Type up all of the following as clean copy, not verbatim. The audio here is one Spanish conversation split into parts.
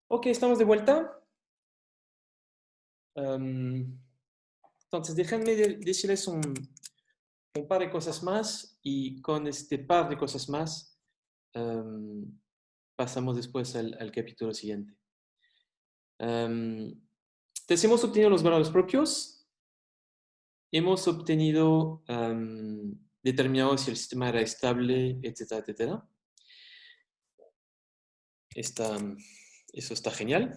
Ok, estamos de vuelta. Em, entonces, déjenme decirles un par de cosas más y con este par de cosas más em, pasamos después al capítulo siguiente. Em, entonces, hemos obtenido los valores propios, hemos obtenido determinado si el sistema era estable, etcétera, etcétera. Está, eso está genial.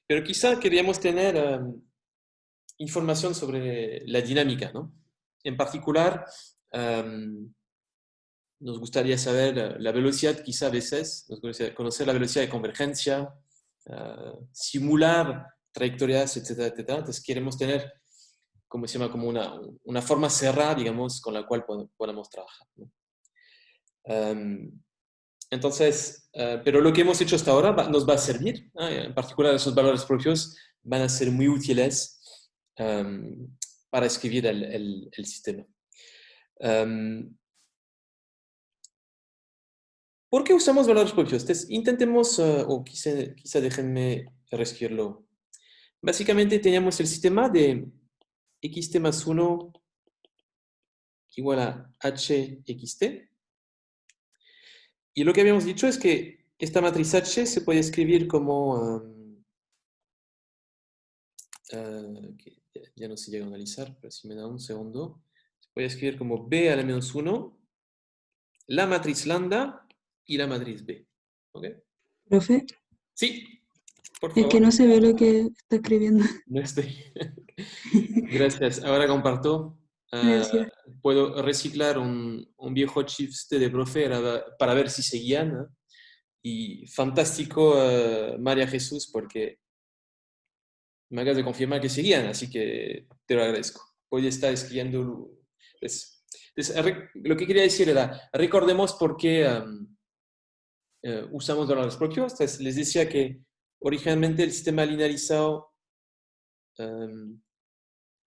Pero quizá queríamos tener información sobre la dinámica, ¿no? En particular, nos gustaría saber la velocidad, quizá a veces, nos gustaría conocer la velocidad de convergencia, simular trayectorias, etcétera, etcétera. Entonces queremos tener, como se llama, como una forma cerrada, digamos, con la cual podamos trabajar, ¿no? Entonces, pero lo que hemos hecho hasta ahora nos va a servir, ¿no? En particular esos valores propios van a ser muy útiles para escribir el sistema. ¿Por qué usamos valores propios? Entonces, intentemos, o quizá déjenme reescribirlo. Básicamente teníamos el sistema de xt más 1 igual a hxt. Y lo que habíamos dicho es que esta matriz H se puede escribir como... que ya no se llega a analizar, pero si me da un segundo. Se puede escribir como B a la menos 1, la matriz lambda y la matriz B. ¿Ok? Profe, Sí, por es que favor. no se ve lo que está escribiendo. No estoy. Gracias. Ahora comparto. Ah, Gracias. puedo reciclar un viejo chiste de profe para ver si seguían, ¿no? Y fantástico, María Jesús, porque me acabas de confirmar que seguían, así que te lo agradezco. Hoy está escribiendo. Lo que quería decir era, recordemos por qué usamos valores propios. Entonces, les decía que originalmente el sistema linearizado um,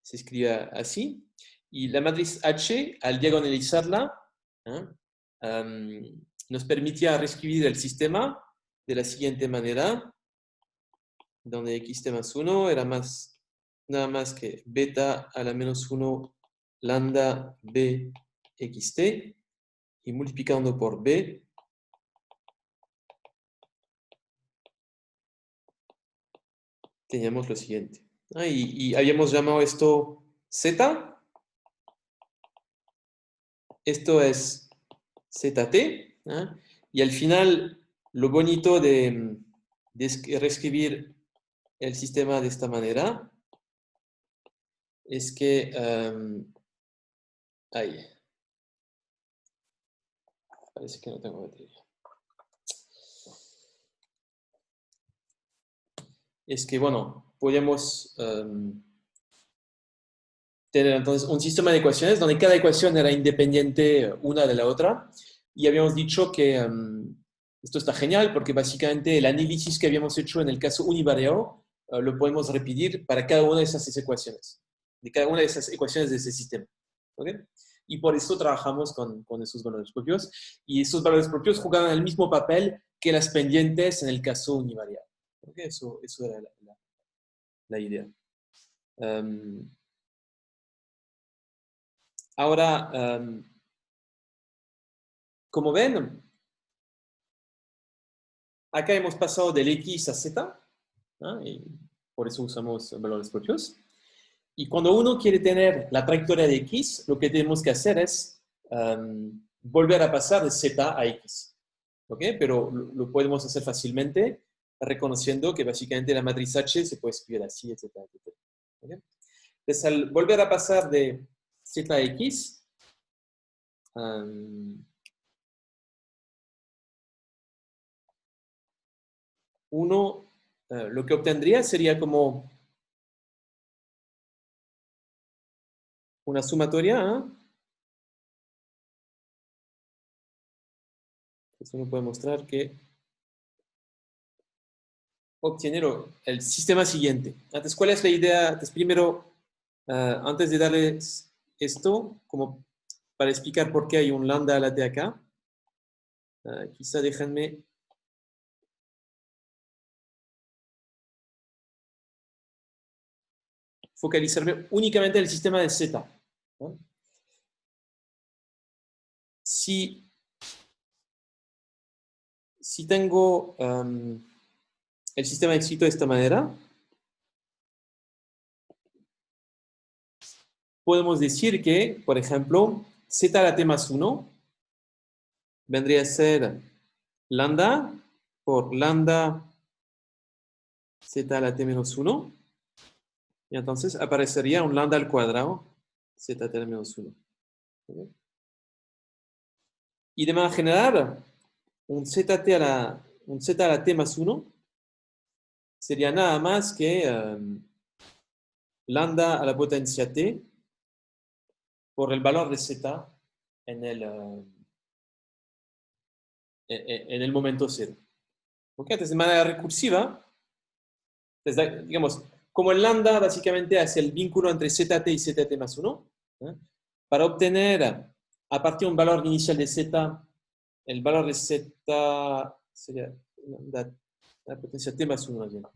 se escribía así. Y la matriz H, al diagonalizarla, ¿eh? Nos permitía reescribir el sistema de la siguiente manera, donde xt más 1 era nada más que beta a la menos 1 lambda b xt, y multiplicando por b, teníamos lo siguiente. Y habíamos llamado esto z, esto es zt, ¿eh? Y al final, lo bonito de reescribir el sistema de esta manera es que, ay, parece que no tengo batería. Es que, bueno, podemos tener entonces un sistema de ecuaciones donde cada ecuación era independiente una de la otra. Y habíamos dicho que esto está genial porque básicamente el análisis que habíamos hecho en el caso univariado lo podemos repetir para cada una de esas ecuaciones, de cada una de esas ecuaciones de ese sistema. ¿Okay? Y por eso trabajamos con esos valores propios. Y esos valores propios jugaban el mismo papel que las pendientes en el caso univariado. ¿Okay? Eso era la idea. Um, Ahora, como ven, acá hemos pasado del X a Z, ¿no? Y por eso usamos valores propios. Y cuando uno quiere tener la trayectoria de X, lo que tenemos que hacer es volver a pasar de Z a X. ¿Ok? Pero lo podemos hacer fácilmente reconociendo que básicamente la matriz H se puede escribir así, etcétera, etcétera. ¿Ok? Entonces, al volver a pasar de Z a X, uno lo que obtendría sería como una sumatoria, ¿eh? Eso uno puede mostrar que obtiene el sistema siguiente. Entonces, ¿cuál es la idea? Entonces, primero, antes de darles esto, como para explicar por qué hay un lambda a la de acá, quizá déjenme focalizarme únicamente en el sistema de Z, ¿no? Si tengo el sistema escrito de esta manera, podemos decir que, por ejemplo, Z a la T más 1 vendría a ser lambda por lambda Z a la T menos 1. Y entonces aparecería un lambda al cuadrado Z a T menos 1. ¿Okay? Y de manera general, un Z a la T más 1 sería nada más que lambda a la potencia T por el valor de Z en el momento 0. ¿Okay? Entonces, de manera recursiva, digamos, como el lambda básicamente hace el vínculo entre ZT y ZT más 1, ¿eh? Para obtener a partir de un valor inicial de Z, el valor de Z sería la potencia T más 1.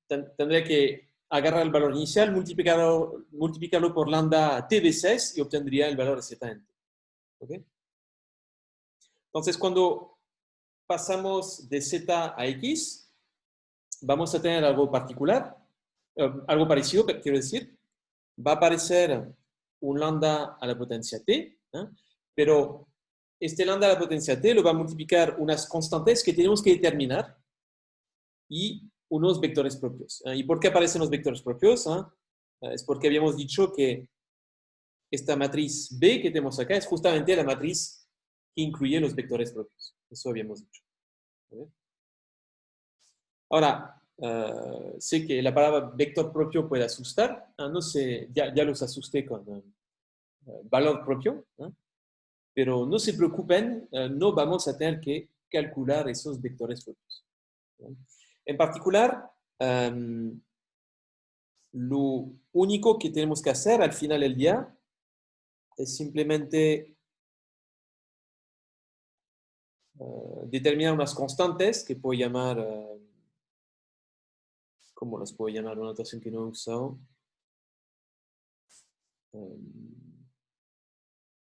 Tendría que agarrar el valor inicial, multiplicarlo por lambda T veces y obtendría el valor de Z en T. ¿Okay? Entonces, cuando pasamos de Z a X, vamos a tener algo particular, algo parecido, quiero decir. Va a aparecer un lambda a la potencia T, ¿eh? Pero este lambda a la potencia T lo va a multiplicar unas constantes que tenemos que determinar y unos vectores propios. ¿Y por qué aparecen los vectores propios? Es porque habíamos dicho que esta matriz B que tenemos acá es justamente la matriz que incluye los vectores propios. Eso habíamos dicho. Ahora, sé que la palabra vector propio puede asustar. No sé, ya los asusté con valor propio, ¿no? Pero no se preocupen, no vamos a tener que calcular esos vectores propios, ¿no? En particular, lo único que tenemos que hacer al final del día es simplemente determinar unas constantes que puedo llamar, ¿cómo las puedo llamar? Una notación que no he usado.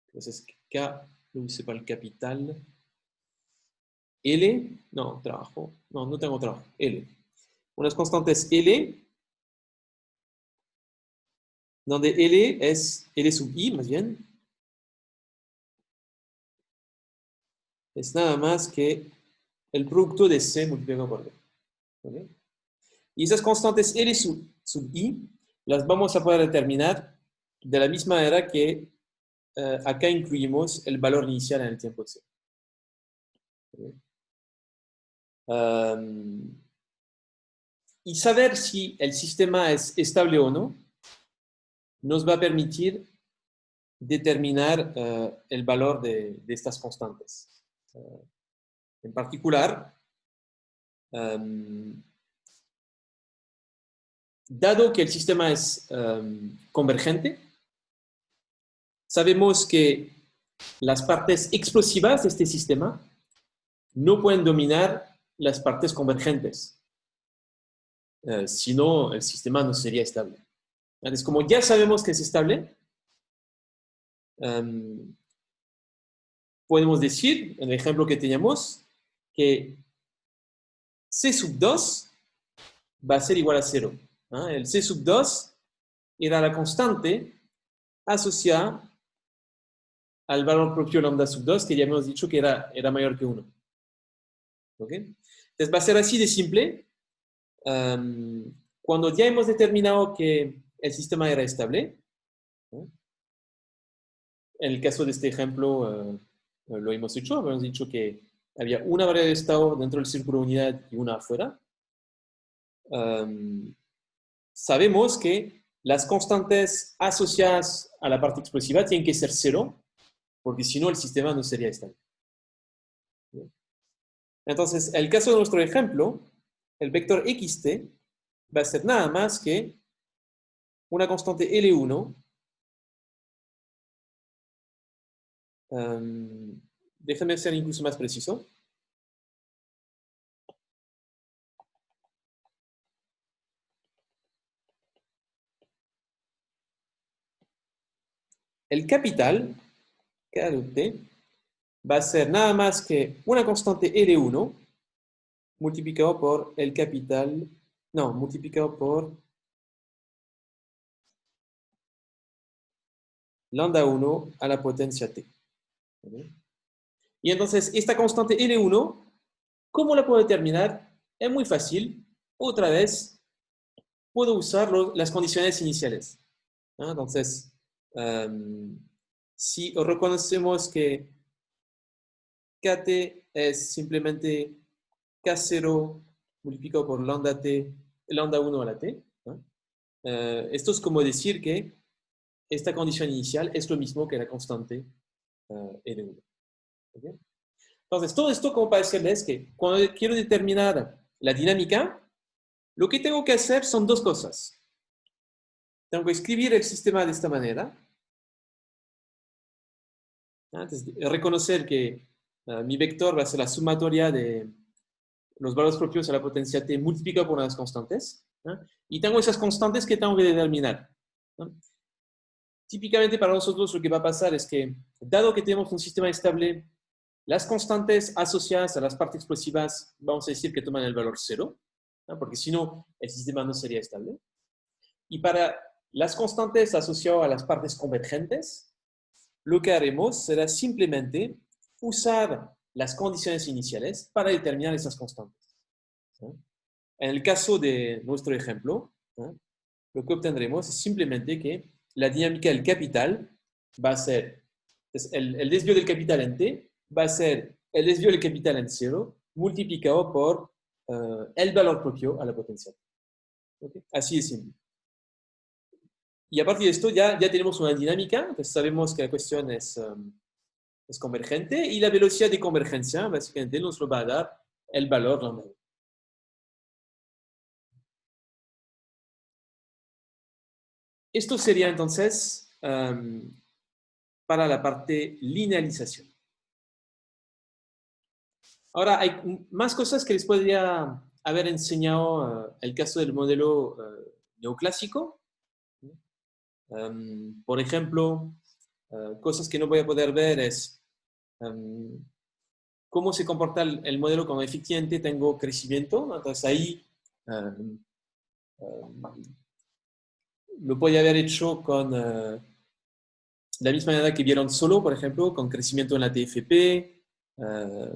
Entonces, K lo hice para el capital. L, no, trabajo. No tengo trabajo. L. Unas constantes L, donde L es L sub I, más bien. Es nada más que el producto de C multiplicado por D. ¿Okay? Y esas constantes L sub I las vamos a poder determinar de la misma manera que acá incluimos el valor inicial en el tiempo C. ¿Okay? Y saber si el sistema es estable o no nos va a permitir determinar el valor de estas constantes. En particular, dado que el sistema es convergente, sabemos que las partes explosivas de este sistema no pueden dominar las partes convergentes. Si no, el sistema no sería estable. Entonces, como ya sabemos que es estable, podemos decir, en el ejemplo que teníamos, que C sub 2 va a ser igual a 0. El C sub 2 era la constante asociada al valor propio lambda sub 2, que ya hemos dicho que era mayor que 1. ¿Okay? Entonces va a ser así de simple. Cuando ya hemos determinado que el sistema era estable, ¿no? En el caso de este ejemplo, lo hemos hecho. Hemos dicho que había una variable de estado dentro del círculo de unidad y una afuera. Sabemos que las constantes asociadas a la parte explosiva tienen que ser 0, porque si no el sistema no sería estable. Entonces, el caso de nuestro ejemplo, el vector xt va a ser nada más que una constante L1. Déjame ser incluso más preciso. el capital, K de T, va a ser nada más que una constante L1 multiplicado por el capital, no, multiplicado por lambda 1 a la potencia T. ¿Vale? Y entonces, esta constante L1, ¿cómo la puedo determinar? Es muy fácil. Otra vez, puedo usar las condiciones iniciales. ¿No? Entonces, si reconocemos que Kt es simplemente K0 multiplicado por lambda T, lambda 1 a la T, ¿no? Esto es como decir que esta condición inicial es lo mismo que la constante L1. ¿Okay? Entonces, todo esto como para decirles que cuando quiero determinar la dinámica, lo que tengo que hacer son dos cosas. Tengo que escribir el sistema de esta manera. Entonces, reconocer que mi vector va a ser la sumatoria de los valores propios a la potencia t multiplicado por unas constantes. ¿No? Y tengo esas constantes que tengo que determinar. ¿No? Típicamente para nosotros lo que va a pasar es que, dado que tenemos un sistema estable, las constantes asociadas a las partes explosivas, vamos a decir que toman el valor 0, ¿no? Porque si no, el sistema no sería estable. Y para las constantes asociadas a las partes convergentes, lo que haremos será simplemente usar las condiciones iniciales para determinar esas constantes. ¿No? En el caso de nuestro ejemplo, ¿no? Lo que obtendremos es simplemente que la dinámica del capital va a ser, el desvío del capital en t va a ser el desvío del capital en 0 multiplicado por el valor propio a la potencia. ¿Okay? Así de simple. Y a partir de esto ya tenemos una dinámica, entonces sabemos que la cuestión es convergente y la velocidad de convergencia básicamente nos lo va a dar el valor lambda. Esto sería entonces para la parte linealización. Ahora, hay más cosas que les podría haber enseñado el caso del modelo neoclásico. Por ejemplo, cosas que no voy a poder ver es cómo se comporta el modelo cuando efectivamente tengo crecimiento. Entonces ahí lo podía haber hecho con la misma manera que vieron solo, por ejemplo, con crecimiento en la TFP,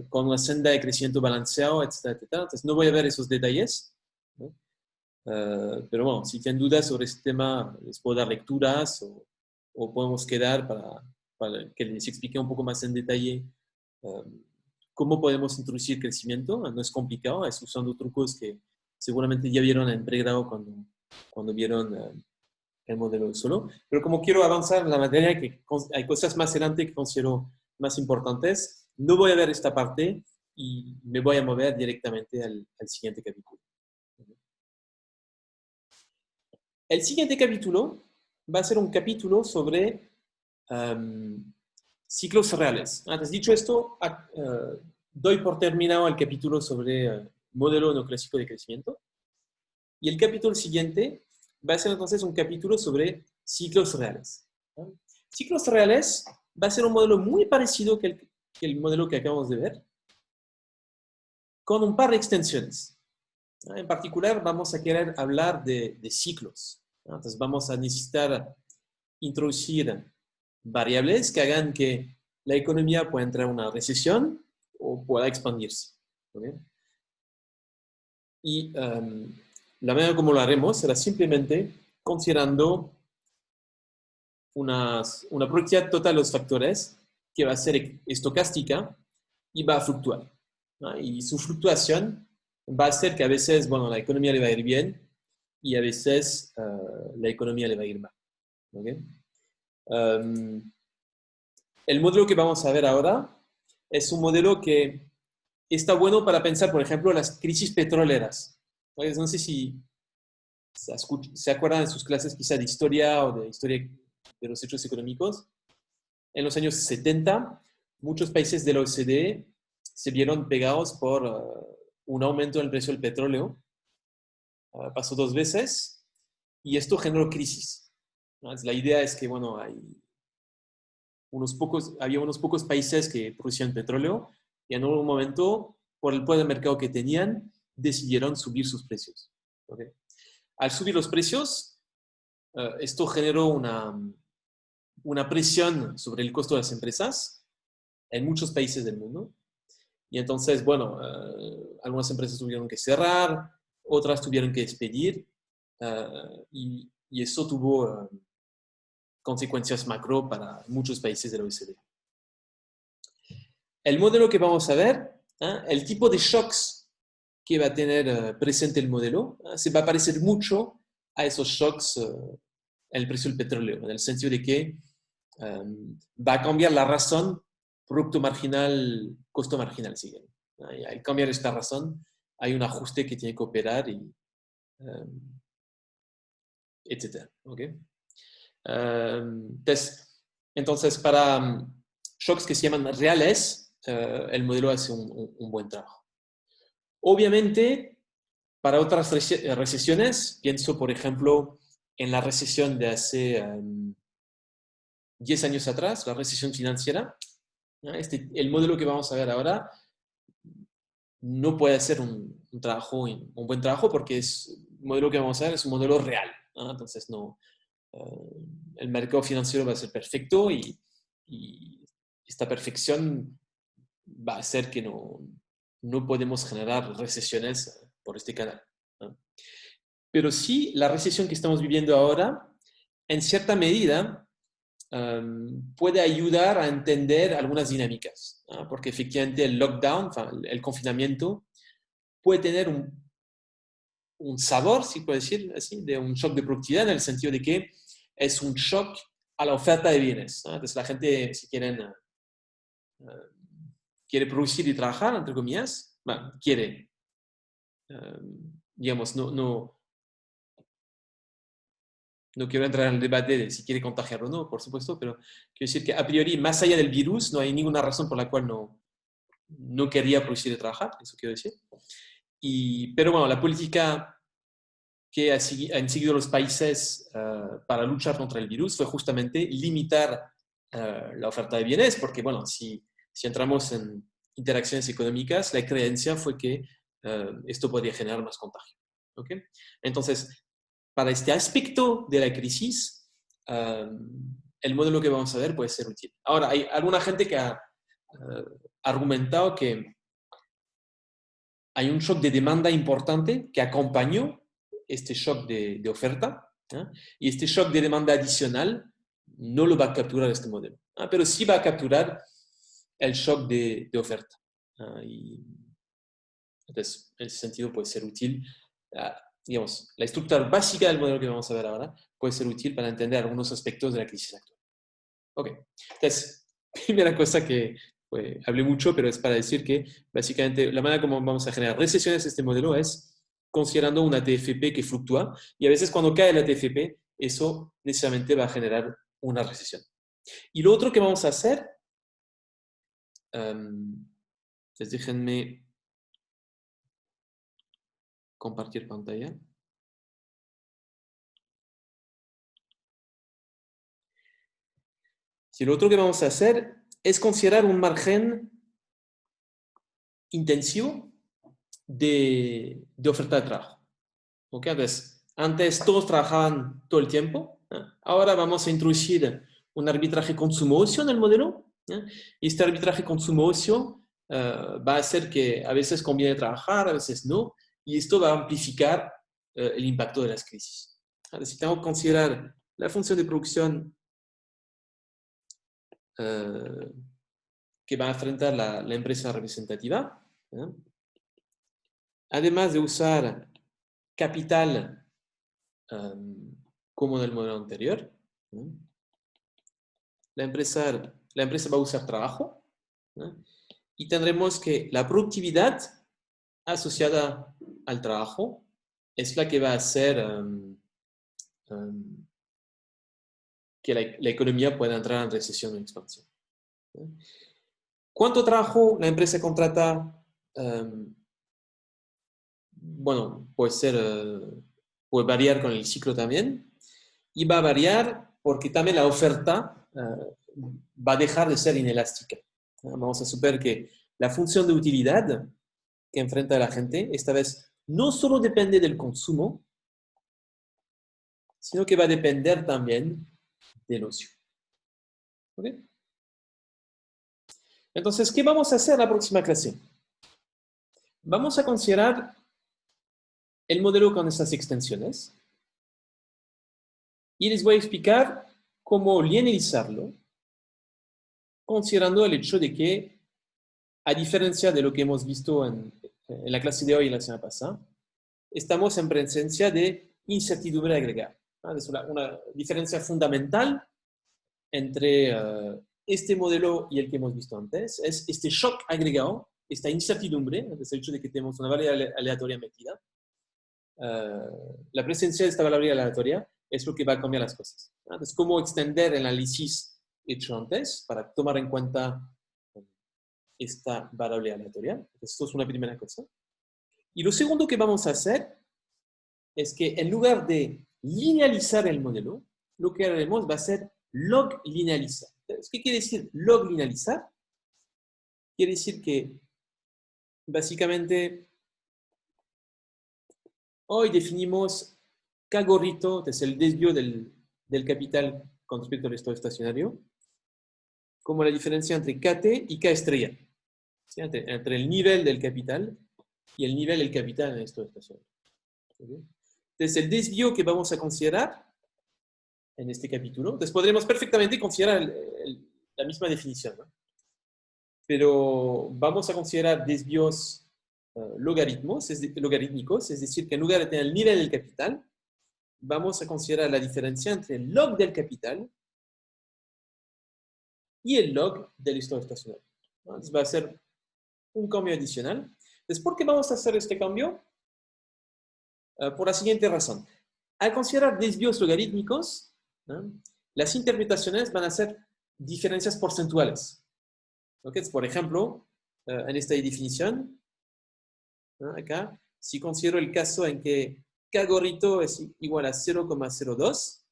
con una senda de crecimiento balanceado, etcétera, etcétera. Entonces no voy a ver esos detalles, ¿no? Pero bueno, si tienen dudas sobre este tema, les puedo dar lecturas o podemos quedar para que les explique un poco más en detalle cómo podemos introducir crecimiento. No es complicado, es usando trucos que seguramente ya vieron en pregrado cuando vieron el modelo solo. Pero como quiero avanzar en la materia, que hay cosas más adelante que considero más importantes, no voy a ver esta parte y me voy a mover directamente al siguiente capítulo. El siguiente capítulo va a ser un capítulo sobre ciclos reales. Antes dicho esto, doy por terminado el capítulo sobre modelo neoclásico de crecimiento. Y el capítulo siguiente va a ser entonces un capítulo sobre ciclos reales. ¿No? Ciclos reales va a ser un modelo muy parecido que el modelo que acabamos de ver, con un par de extensiones. ¿No? En particular, vamos a querer hablar de ciclos. ¿No? Entonces, vamos a necesitar introducir variables que hagan que la economía pueda entrar en una recesión o pueda expandirse. ¿Okay? Y la manera como lo haremos será simplemente considerando una probabilidad total de los factores que va a ser estocástica y va a fluctuar, ¿no? Y su fluctuación va a hacer que a veces, bueno, la economía le va a ir bien y a veces la economía le va a ir mal. ¿Okay? El modelo que vamos a ver ahora es un modelo que está bueno para pensar, por ejemplo, las crisis petroleras. No sé si se acuerdan de sus clases quizá de historia o de historia de los hechos económicos. En los años 70, muchos países de la OCDE se vieron pegados por un aumento en el precio del petróleo. Pasó 2 veces y esto generó crisis. ¿No? La idea es que, bueno, hay había unos pocos países que producían petróleo y en un momento, por el poder de mercado que tenían, decidieron subir sus precios. ¿Okay? Al subir los precios, esto generó una presión sobre el costo de las empresas en muchos países del mundo. Y entonces, bueno, algunas empresas tuvieron que cerrar, otras tuvieron que despedir, y eso tuvo consecuencias macro para muchos países de la OECD. El modelo que vamos a ver, el tipo de shocks que va a tener presente el modelo, se va a parecer mucho a esos shocks en el precio del petróleo, en el sentido de que va a cambiar la razón producto marginal, costo marginal, si bien. Al cambiar esta razón, hay un ajuste que tiene que operar, y, etc. ¿Okay? Entonces, para shocks que se llaman reales, el modelo hace un buen trabajo. Obviamente, para otras recesiones, pienso, por ejemplo, en la recesión de hace 10 años atrás, la recesión financiera. El modelo que vamos a ver ahora no puede ser un buen trabajo, porque el modelo que vamos a ver es un modelo real. Entonces, el mercado financiero va a ser perfecto, y esta perfección va a hacer que no podemos generar recesiones por este canal. Pero sí, la recesión que estamos viviendo ahora, en cierta medida, puede ayudar a entender algunas dinámicas, porque efectivamente el lockdown, el confinamiento, puede tener un sabor, si puede decir así, de un shock de productividad, en el sentido de que es un shock a la oferta de bienes. Entonces la gente, si quiere producir y trabajar, entre comillas, bueno, quiere, digamos, no quiero entrar en el debate de si quiere contagiar o no, por supuesto, pero quiero decir que a priori, más allá del virus, no hay ninguna razón por la cual no quería producir y trabajar, eso quiero decir. Pero bueno, la política que han seguido los países para luchar contra el virus fue justamente limitar la oferta de bienes, porque bueno, si entramos en interacciones económicas, la creencia fue que esto podría generar más contagio. ¿Okay? Entonces, para este aspecto de la crisis, el modelo que vamos a ver puede ser útil. Ahora, hay alguna gente que ha argumentado que hay un shock de demanda importante que acompañó este shock de oferta, y este shock de demanda adicional no lo va a capturar este modelo, pero sí va a capturar el shock de oferta. Y entonces, en ese sentido puede ser útil. Digamos, la estructura básica del modelo que vamos a ver ahora puede ser útil para entender algunos aspectos de la crisis actual. Ok, entonces, primera cosa que hablé mucho, pero es para decir que básicamente la manera como vamos a generar recesiones de este modelo es considerando una TFP que fluctúa, y a veces cuando cae la TFP, eso necesariamente va a generar una recesión. Y lo otro que vamos a hacer, déjenme compartir pantalla. Si lo otro que vamos a hacer es considerar un margen intensivo de oferta de trabajo. ¿Okay? Entonces, antes todos trabajaban todo el tiempo. Ahora vamos a introducir un arbitraje consumo-ocio en el modelo. Y este arbitraje consumo-ocio va a hacer que a veces conviene trabajar, a veces no. Y esto va a amplificar el impacto de las crisis. Necesitamos considerar la función de producción que va a enfrentar la empresa representativa. Además de usar capital como en el modelo anterior. La empresa va a usar trabajo, y tendremos que la productividad asociada al trabajo es la que va a hacer que la economía pueda entrar en recesión o expansión. ¿Cuánto trabajo la empresa contrata? Bueno, puede variar con el ciclo también, y va a variar porque también la oferta va a dejar de ser inelástica. Vamos a suponer que la función de utilidad que enfrenta la gente, esta vez no solo depende del consumo, sino que va a depender también del ocio. ¿Ok? Entonces, ¿qué vamos a hacer en la próxima clase? Vamos a considerar el modelo con estas extensiones y les voy a explicar cómo linealizarlo, considerando el hecho de que, a diferencia de lo que hemos visto en la clase de hoy y la semana pasada, estamos en presencia de incertidumbre agregada. Es una diferencia fundamental entre este modelo y el que hemos visto antes. Es este shock agregado, esta incertidumbre, es el hecho de que tenemos una variable aleatoria metida. La presencia de esta variable aleatoria es lo que va a cambiar las cosas. Entonces, cómo extender el análisis hecho antes para tomar en cuenta esta variable aleatoria. Esto es una primera cosa. Y lo segundo que vamos a hacer es que en lugar de linealizar el modelo, lo que haremos va a ser log linealizar. ¿Qué quiere decir log linealizar? Quiere decir que básicamente hoy definimos K gorrito, es el desvío del capital con respecto al estado estacionario, como la diferencia entre KT y K estrella. ¿Sí? Entre el nivel del capital y el nivel del capital en el estado estacionario. ¿Okay? Entonces, el desvío que vamos a considerar en este capítulo, entonces podremos perfectamente considerar la misma definición, ¿no? Pero vamos a considerar desvíos logarítmicos, es decir, que en lugar de tener el nivel del capital, vamos a considerar la diferencia entre el log del capital y el log del estado estacionario. Entonces va a ser un cambio adicional. Entonces, ¿por qué vamos a hacer este cambio? Por la siguiente razón. Al considerar desvíos logarítmicos, ¿no?, las interpretaciones van a ser diferencias porcentuales. ¿Okay? Por ejemplo, en esta definición, ¿no?, acá, si considero el caso en que K gorrito es igual a 0,02,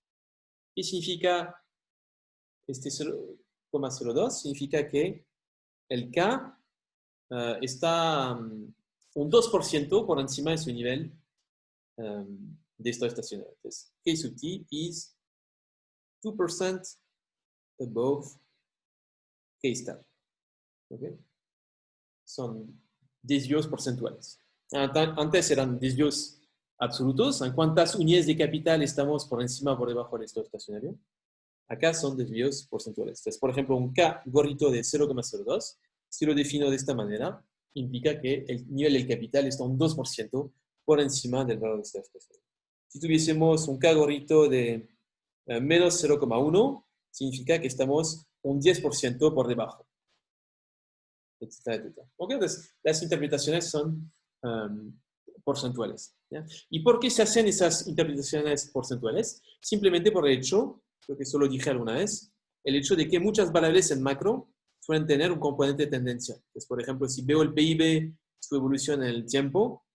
¿qué significa este 0,02? Significa que el K está un 2% por encima de su nivel de estado estacionario. Entonces, K sub T is 2% above K star. ¿Okay? Son desvíos porcentuales. Antes eran desvíos absolutos. ¿En cuántas unidades de capital estamos por encima o por debajo del estado estacionario? Acá son desvíos porcentuales. Entonces, por ejemplo, un K gorrito de 0,02, si lo defino de esta manera, implica que el nivel del capital está un 2% por encima del valor del estado estacionario. Si tuviésemos un K gorrito de menos 0,1, significa que estamos un 10% por debajo, etcétera, etcétera. ¿Okay? Entonces, las interpretaciones son porcentuales. ¿Ya? ¿Y por qué se hacen esas interpretaciones porcentuales? Simplemente por el hecho, creo que eso lo dije alguna vez, el hecho de que muchas variables en macro suelen tener un componente de tendencia. Entonces, por ejemplo, si veo el PIB, su evolución en el tiempo,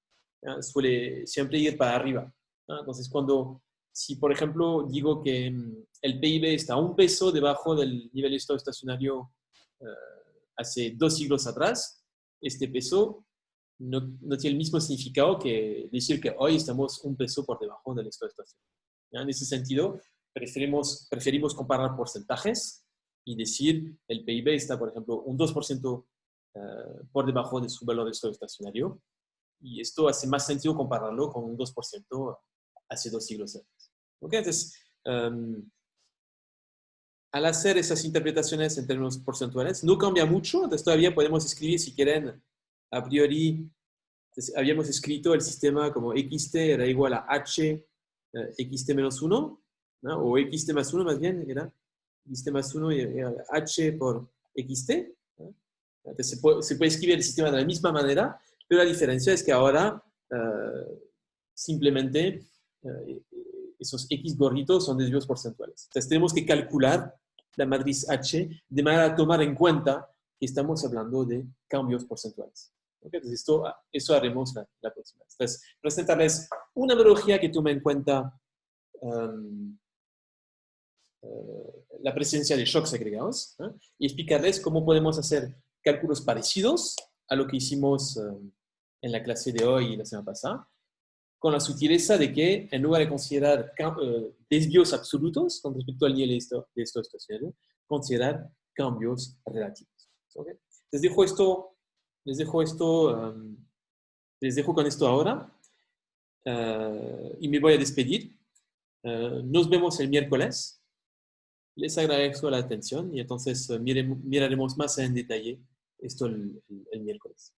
suele siempre ir para arriba. Entonces, si por ejemplo digo que el PIB está a $1 debajo del nivel de estado estacionario hace 2 siglos atrás, este peso no tiene el mismo significado que decir que hoy estamos $1 por debajo del estado estacionario. En ese sentido, preferimos comparar porcentajes y decir el PIB está, por ejemplo, un 2% por debajo de su valor de estado estacionario. Y esto hace más sentido compararlo con un 2% hace 2 siglos atrás. ¿Okay? Entonces, al hacer esas interpretaciones en términos porcentuales, no cambia mucho. Entonces, todavía podemos escribir, si quieren, a priori, habíamos escrito el sistema como xt era igual a h xt menos 1, ¿no? O xt más 1 más bien, era xt más 1 y h por xt. ¿No? Entonces, se puede escribir el sistema de la misma manera, pero la diferencia es que ahora simplemente esos x gorritos son desvíos porcentuales. Entonces, tenemos que calcular la matriz H de manera a tomar en cuenta que estamos hablando de cambios porcentuales. ¿Okay? Entonces, eso haremos la próxima vez. Entonces, presentarles una metodología que tome en cuenta la presencia de shocks agregados, y explicarles cómo podemos hacer cálculos parecidos a lo que hicimos en la clase de hoy y la semana pasada, con la sutileza de que en lugar de considerar desvíos absolutos con respecto al nivel de esto estacionario, considerar cambios relativos. ¿Okay? Les dejo esto, les dejo con esto ahora y me voy a despedir. Nos vemos el miércoles. Les agradezco la atención y entonces miraremos más en detalle esto el miércoles.